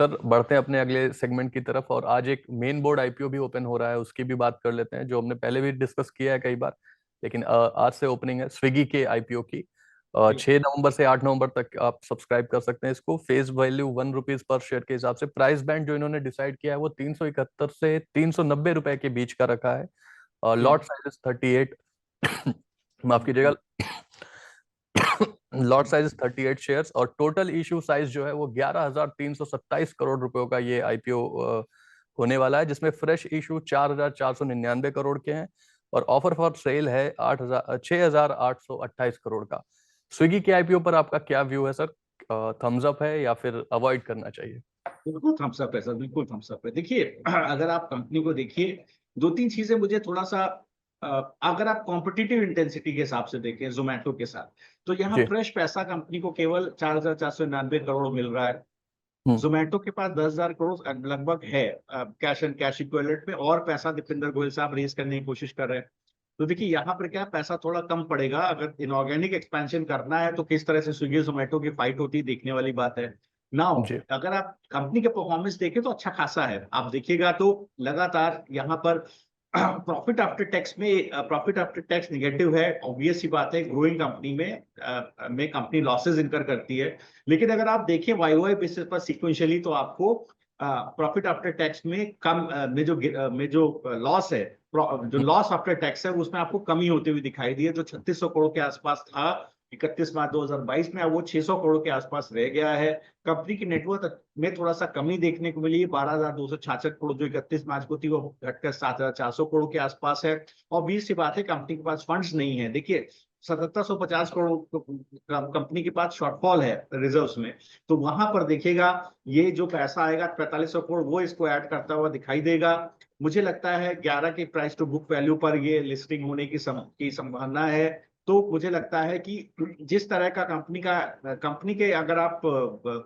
Sir बढ़ते हैं अपने अगले सेगमेंट की तरफ, और आज एक मेन बोर्ड आईपीओ भी ओपन हो रहा है, उसकी भी बात कर लेते हैं, जो हमने पहले भी डिस्कस किया है कई बार। लेकिन आज से ओपनिंग है स्विगी के आईपीओ की। जी 6 नवंबर से 8 नवंबर तक आप सब्सक्राइब कर सकते हैं इसको। फेस वैल्यू ₹1 पर शेयर के हिसाब से। प्राइस बैंड जो इन्होंने डिसाइड किया है वो 371 से ₹390 के बीच का रखा है। जी लॉट साइज 38 माफ कीजिएगा। लॉट साइज 38 शेयर्स, और टोटल इशू साइज जो है वो 11,327 करोड़ रुपयों का ये आईपीओ होने वाला है, जिसमें फ्रेश इशू 4,499 करोड़ के हैं, और ऑफर फॉर सेल है 6,828 करोड़ का। स्विगी के आईपीओ पर आपका क्या व्यू है सर? थम्स अप है या फिर अवॉइड करना चाहिए? बिल्कुल थम्स अप है सर, बिल्कुल थम्स अप है। देखिए अगर आप कंपनी को देखिए, दो तीन चीजें मुझे थोड़ा सा अगर आप कॉम्पिटिटिव इंटेंसिटी के हिसाब से देखें जोमेटो के साथ, तो यहाँ जी। फ्रेश पैसा कंपनी को केवल 4,499 करोड़ मिल रहा है। हम्म। जोमेटो के पास 10,000 करोड़ लगभग है कैश एंड कैश इक्विवेलेंट में, और पैसा दीपेंद्र गोयल साहब रेज करने की कोशिश कर रहे हैं। तो देखिए यहाँ पर क्या है, पैसा थोड़ा कम पड़ेगा। अगर इनऑर्गेनिक एक्सपेंशन करना है तो किस तरह से स्विगी जोमेटो की फाइट होती है देखने वाली बात है। नाउ जी। अगर आप कंपनी के परफॉर्मेंस देखें तो अच्छा खासा है, आप देखिएगा तो लगातार यहाँ पर प्रॉफिट आफ्टर टैक्स निगेटिव है। ऑब्वियस सी बात है, ग्रोइंग कंपनी में कंपनी लॉसेस इनकर करती है। लेकिन अगर आप देखें वाई वाई बेसिस पर सिक्वेंशियली, तो आपको प्रॉफिट आफ्टर टैक्स में में जो लॉस है, जो हम्म। लॉस आफ्टर टैक्स है, उसमें आपको कमी होती हुई दिखाई दी है। जो 3600 करोड़ के आसपास था 31 मार्च 2022 में, अब वो 600 करोड़ के आसपास रह गया है। कंपनी की नेटवर्थ में थोड़ा सा कमी देखने को मिली, 12,266 करोड़ जो 31 मार्च को थी, वो घटकर 7,400 करोड़ के आसपास है। और 20 सी बात है, कंपनी के पास फंड्स नहीं है। देखिए 7,750 करोड़ कंपनी के पास शॉर्टफॉल है रिजर्व्स में। तो वहां पर देखिएगा, ये जो पैसा आएगा 4500 करोड़, वो इसको ऐड करता हुआ दिखाई देगा। मुझे लगता है 11 के प्राइस टू बुक वैल्यू पर ये लिस्टिंग होने की संभावना है। तो मुझे लगता है कि जिस तरह का कंपनी के अगर आप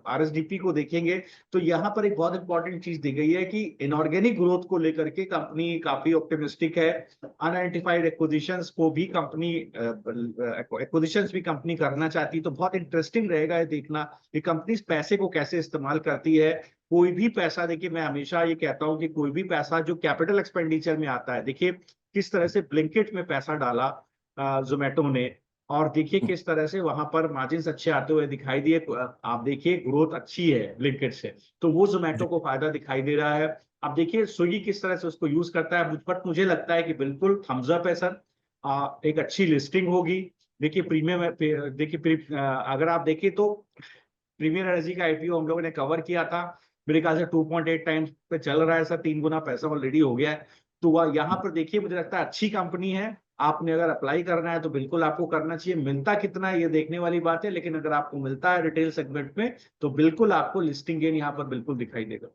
आरएसडीपी को देखेंगे, तो यहाँ पर एक बहुत इंपॉर्टेंट चीज दी गई है कि इनऑर्गेनिक ग्रोथ को लेकर के कंपनी काफी ऑप्टिमिस्टिक है। अनआइडेंटिफाइड एक्विजिशंस को भी कंपनी एक्विजिशंस भी कंपनी करना चाहती है। तो बहुत इंटरेस्टिंग रहेगा ये देखना कि कंपनी इस पैसे को कैसे इस्तेमाल करती है। कोई भी पैसा, देखिए मैं हमेशा ये कहता हूं कि कोई भी पैसा जो कैपिटल एक्सपेंडिचर में आता है, देखिए किस तरह से ब्लिंकिट में पैसा डाला जोमेटो ने, और देखिए किस तरह से वहां पर मार्जिन अच्छे आते हुए दिखाई दिए। आप देखिए ग्रोथ अच्छी है ब्लिंकिट से, तो वो जोमेटो जी। को फायदा दिखाई दे रहा है। अब देखिए स्विगी किस तरह से उसको यूज करता है, बट मुझे लगता है कि बिल्कुल थम्स अप है सर। एक अच्छी लिस्टिंग होगी। देखिए प्रीमियम, अगर आप देखिए तो प्रीमियर एनर्जी का आईपीओ हम लोगों ने कवर किया था। मेरे ख्याल से 2.8 टाइम्स पे चल रहा है सर, 3 गुना पैसा ऑलरेडी हो गया है। तो वह यहाँ पर देखिए, मुझे लगता है अच्छी कंपनी है। आपने अगर अप्लाई करना है तो बिल्कुल आपको करना चाहिए। मिलता कितना है ये देखने वाली बात है, लेकिन अगर आपको मिलता है रिटेल सेगमेंट में, तो बिल्कुल आपको लिस्टिंग गेन यहाँ पर बिल्कुल दिखाई देगा।